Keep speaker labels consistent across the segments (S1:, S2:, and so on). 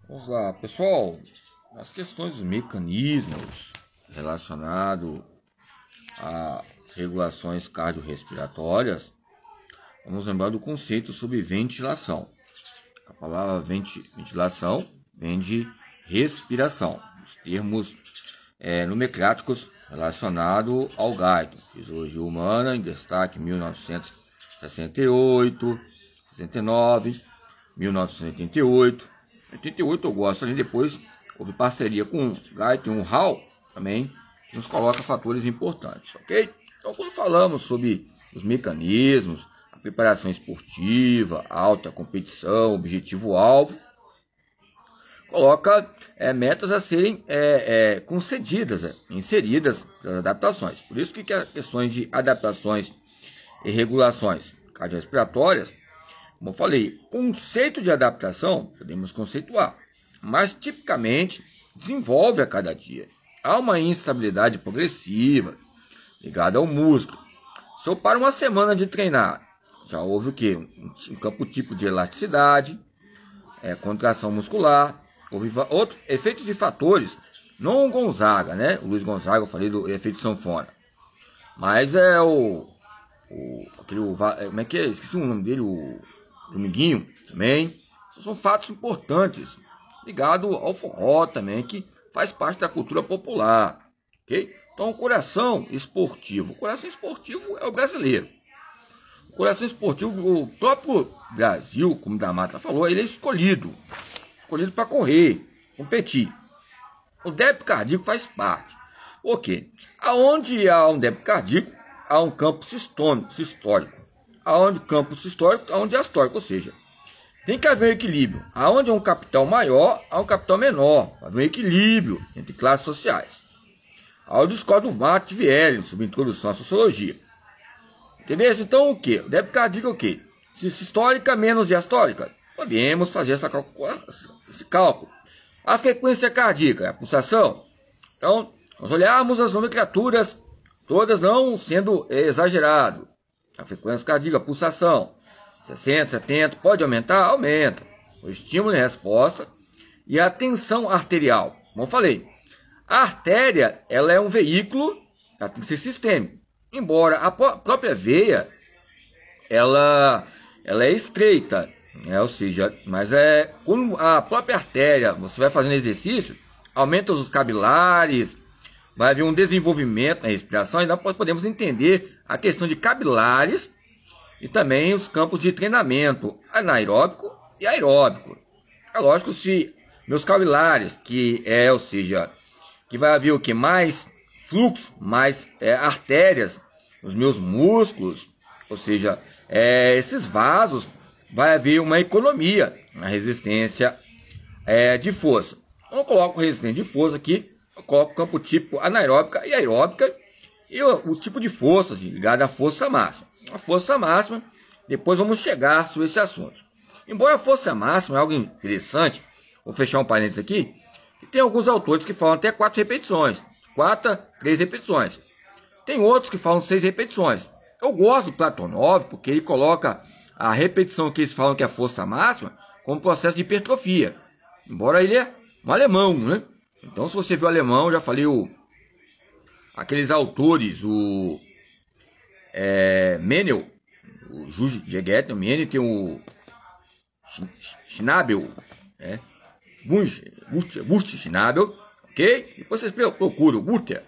S1: Vamos lá, pessoal. As questões dos mecanismos relacionados a regulações cardiorrespiratórias, vamos lembrar do conceito sobre ventilação. A palavra ventilação vem de respiração. Os termos nomencláticos relacionados ao gaito. Fisiologia humana, em destaque 1968, 69, 1988. 88 eu gosto ali, depois houve parceria com o Guyton e o Hall também, que nos coloca fatores importantes, ok? Então, quando falamos sobre os mecanismos, a preparação esportiva, alta competição, objetivo-alvo, coloca metas a serem concedidas, inseridas nas adaptações. Por isso que as questões de adaptações e regulações cardiorrespiratórias, como eu falei, conceito de adaptação podemos conceituar, mas tipicamente desenvolve a cada dia. Há uma instabilidade progressiva ligada ao músculo. Se eu paro uma semana de treinar, já houve o quê? Um campo tipo de elasticidade, contração muscular, houve outros efeitos de fatores, não o Gonzaga, né? O Luiz Gonzaga, eu falei do efeito sanfona, mas como é que é? Esqueci o nome dele, o Dominguinho também. São fatos importantes ligados ao forró também, que faz parte da cultura popular, ok? Então, o coração esportivo é o brasileiro. O coração esportivo, o próprio Brasil, como da Mata falou, ele é escolhido para correr, competir. O débito cardíaco faz parte. Por quê? Aonde há um débito cardíaco, há um campo sistólico. Aonde o campo sistólico, aonde é histórico, ou seja, tem que haver um equilíbrio. Aonde é um capital maior, há um capital menor. Haver um equilíbrio entre classes sociais. Ao discordo do Marx Vielli, sobre introdução à sociologia. Entendeu? Então o que? O débito cardíaco é o quê? Se sistólica menos diastólica, podemos fazer esse cálculo. A frequência cardíaca, a pulsação. Então, nós olharmos as nomenclaturas, todas não sendo exagerado. A frequência cardíaca, a pulsação, 60, 70, pode aumentar? Aumenta. O estímulo e resposta. E a tensão arterial. Como eu falei, a artéria, ela é um veículo, ela tem que ser sistêmico. Embora a própria veia, ela é estreita, né? Ou seja, mas quando a própria artéria, você vai fazendo exercício, aumenta os capilares, vai haver um desenvolvimento na respiração, e nós podemos entender a questão de capilares e também os campos de treinamento anaeróbico e aeróbico. É lógico, se meus capilares, ou seja, que vai haver o que? Mais fluxo, mais artérias nos meus músculos, ou seja, esses vasos, vai haver uma economia na resistência de força. Eu não coloco resistência de força aqui, eu coloco o campo típico anaeróbica e aeróbica e o tipo de forças ligado à força máxima. A força máxima, depois vamos chegar sobre esse assunto. Embora a força máxima é algo interessante, vou fechar um parênteses aqui, e tem alguns autores que falam até 4 repetições, 3 repetições. Tem outros que falam 6 repetições. Eu gosto do Platonov porque ele coloca a repetição que eles falam que é a força máxima como processo de hipertrofia. Embora ele é um alemão, né? Então, se você viu o alemão, já falei aqueles autores, o Menel, o Juget, o Menel, tem o Schnabel, Burt Schnabel, ok? Depois vocês procuram o Guter.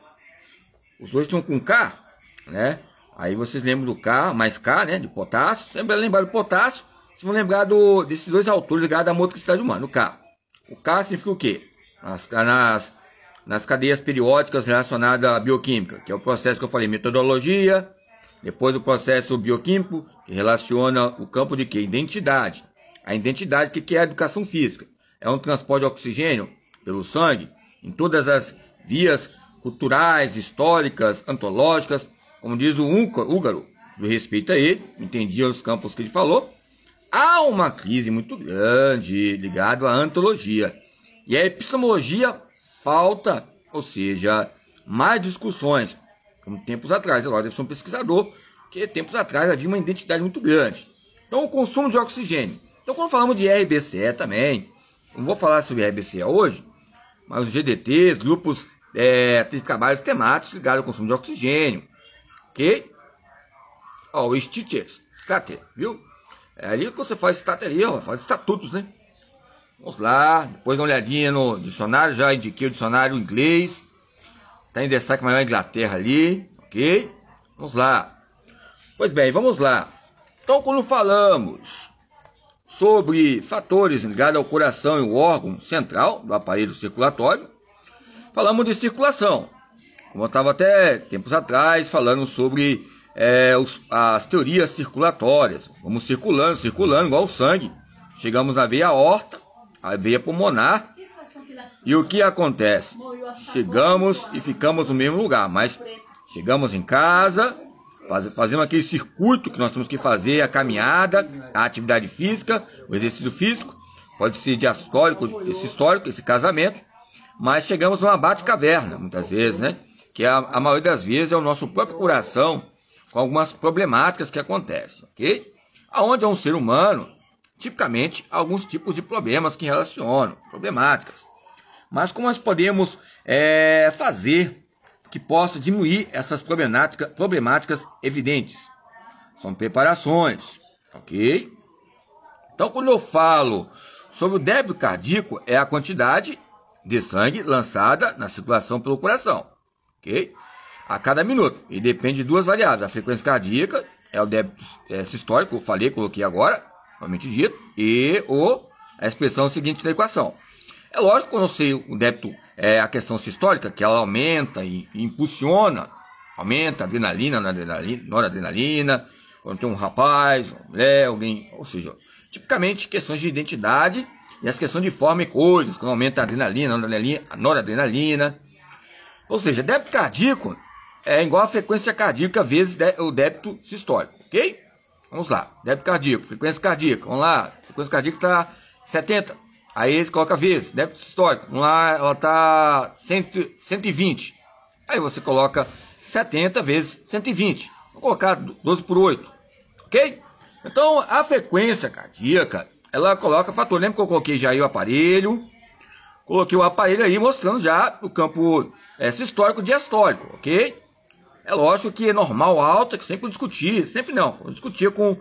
S1: Os dois estão com K, né? Aí vocês lembram do K, mais K, né? De potássio. Sempre lembrar do potássio, vocês vão lembrar desses dois autores ligados à motricidade humana, o K. O K significa o quê? Nas cadeias periódicas relacionadas à bioquímica, que é o processo que eu falei, metodologia, depois o processo bioquímico, que relaciona o campo de quê? Identidade. A identidade, que é a educação física? É um transporte de oxigênio pelo sangue, em todas as vias culturais, históricas, antológicas, como diz o húngaro, do respeito a ele, entendia os campos que ele falou. Há uma crise muito grande ligada à antologia. E a epistemologia falta, ou seja, mais discussões, como tempos atrás. Agora deve ser um pesquisador, que tempos atrás havia uma identidade muito grande. Então, o consumo de oxigênio. Então, quando falamos de RBCE também, não vou falar sobre RBCA hoje, mas os GDTs, grupos de trabalhos temáticos ligados ao consumo de oxigênio, ok? Ó, o Stater, viu? É ali que você faz Stater ali, ó, faz estatutos, né? Vamos lá, depois dá uma olhadinha no dicionário, já indiquei o dicionário inglês, tá em destaque maior Inglaterra ali, ok? Vamos lá. Pois bem, vamos lá. Então, quando falamos sobre fatores ligados ao coração e o órgão central do aparelho circulatório, falamos de circulação. Como eu estava até tempos atrás falando sobre as teorias circulatórias. Vamos circulando, igual o sangue. Chegamos na veia aorta, a veia pulmonar. E o que acontece? Chegamos e ficamos no mesmo lugar, mas chegamos em casa, fazemos aquele circuito que nós temos que fazer, a caminhada, a atividade física, o exercício físico, pode ser diastólico, sistólico, esse casamento, mas chegamos numa bate-caverna, muitas vezes, né? Que a maioria das vezes é o nosso próprio coração, com algumas problemáticas que acontecem, ok? Aonde é um ser humano, tipicamente, alguns tipos de problemas que relacionam, problemáticas. Mas como nós podemos fazer que possa diminuir essas problemáticas evidentes? São preparações, ok? Então, quando eu falo sobre o débito cardíaco, é a quantidade de sangue lançada na circulação pelo coração, ok? A cada minuto. E depende de duas variáveis. A frequência cardíaca é o débito sistólico, eu falei, coloquei agora, normalmente dito, e a expressão seguinte da equação. É lógico que quando eu sei o débito, a questão sistólica, que ela aumenta e impulsiona, aumenta a adrenalina, noradrenalina, quando tem um rapaz, uma mulher, alguém, ou seja, tipicamente questões de identidade e as questões de forma e coisas, quando aumenta a adrenalina, a noradrenalina. Ou seja, débito cardíaco é igual a frequência cardíaca vezes o débito sistólico, ok? Vamos lá, débito cardíaco, frequência cardíaca, vamos lá, frequência cardíaca está 70. Aí eles colocam vezes, débito sistólico, vamos lá, ela está 120. Aí você coloca 70 vezes 120. Vou colocar 12 por 8, ok? Então, a frequência cardíaca, ela coloca fator. Lembra que eu coloquei já aí o aparelho? Coloquei o aparelho aí mostrando já o campo sistólico e diastólico, ok? É lógico que é normal, alta, que sempre eu discutia com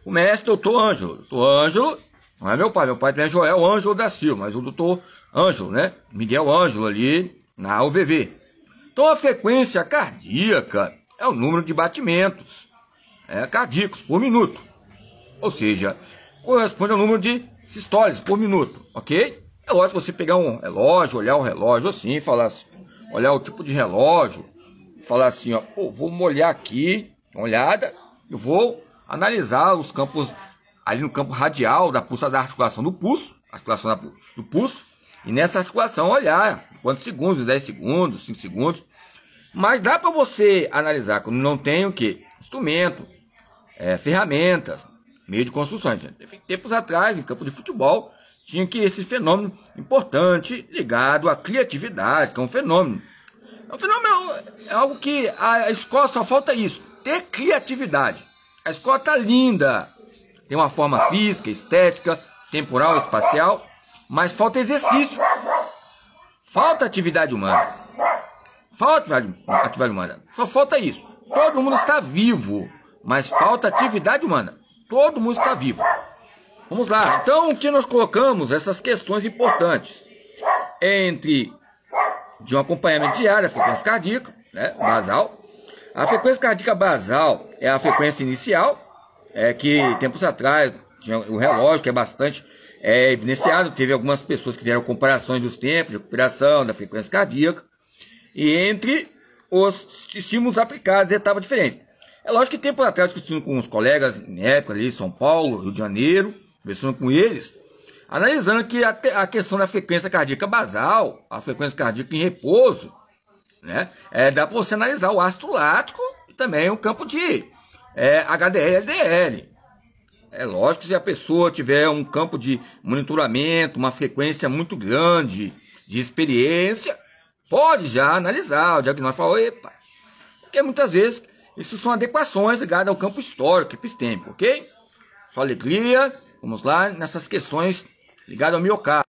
S1: o mestre doutor Ângelo. Doutor Ângelo, não é meu pai também é Joel Ângelo da Silva, mas o doutor Ângelo, né? Miguel Ângelo ali na UVV. Então a frequência cardíaca é o número de batimentos cardíacos por minuto. Ou seja, corresponde ao número de sistólicos por minuto, ok? É lógico você pegar um relógio, olhar o relógio assim, falar assim, olhar o tipo de relógio, falar assim, ó, pô, vou molhar aqui, uma olhada, eu vou analisar os campos ali no campo radial da articulação do pulso, e nessa articulação olhar quantos segundos, 10 segundos, 5 segundos, mas dá para você analisar quando não tem o que? Instrumento, ferramentas, meio de construção. Tempos atrás, em campo de futebol, tinha que esse fenômeno importante ligado à criatividade, que é um fenômeno. É algo que a escola só falta isso, ter criatividade. A escola tá linda, tem uma forma física, estética, temporal, espacial, mas falta exercício, falta atividade humana, só falta isso. Todo mundo está vivo, mas falta atividade humana. Todo mundo está vivo. Vamos lá. Então, o que nós colocamos? Essas questões importantes de um acompanhamento diário, a frequência cardíaca, né, basal. A frequência cardíaca basal é a frequência inicial, que tempos atrás tinha o relógio, que é bastante evidenciado. Teve algumas pessoas que fizeram comparações dos tempos de recuperação da frequência cardíaca. E entre os estímulos aplicados, etapa diferente. É lógico que tempos atrás, discutindo com os colegas, na época ali, São Paulo, Rio de Janeiro, conversando com eles, analisando que a questão da frequência cardíaca basal, a frequência cardíaca em repouso, né, dá para você analisar o ácido lático e também o campo de HDL e LDL. É lógico que se a pessoa tiver um campo de monitoramento, uma frequência muito grande de experiência, pode já analisar o diagnóstico e falar, epa, porque muitas vezes isso são adequações ligadas ao campo histórico, epistêmico, ok? Só alegria, vamos lá nessas questões ligadas ao miocárdio.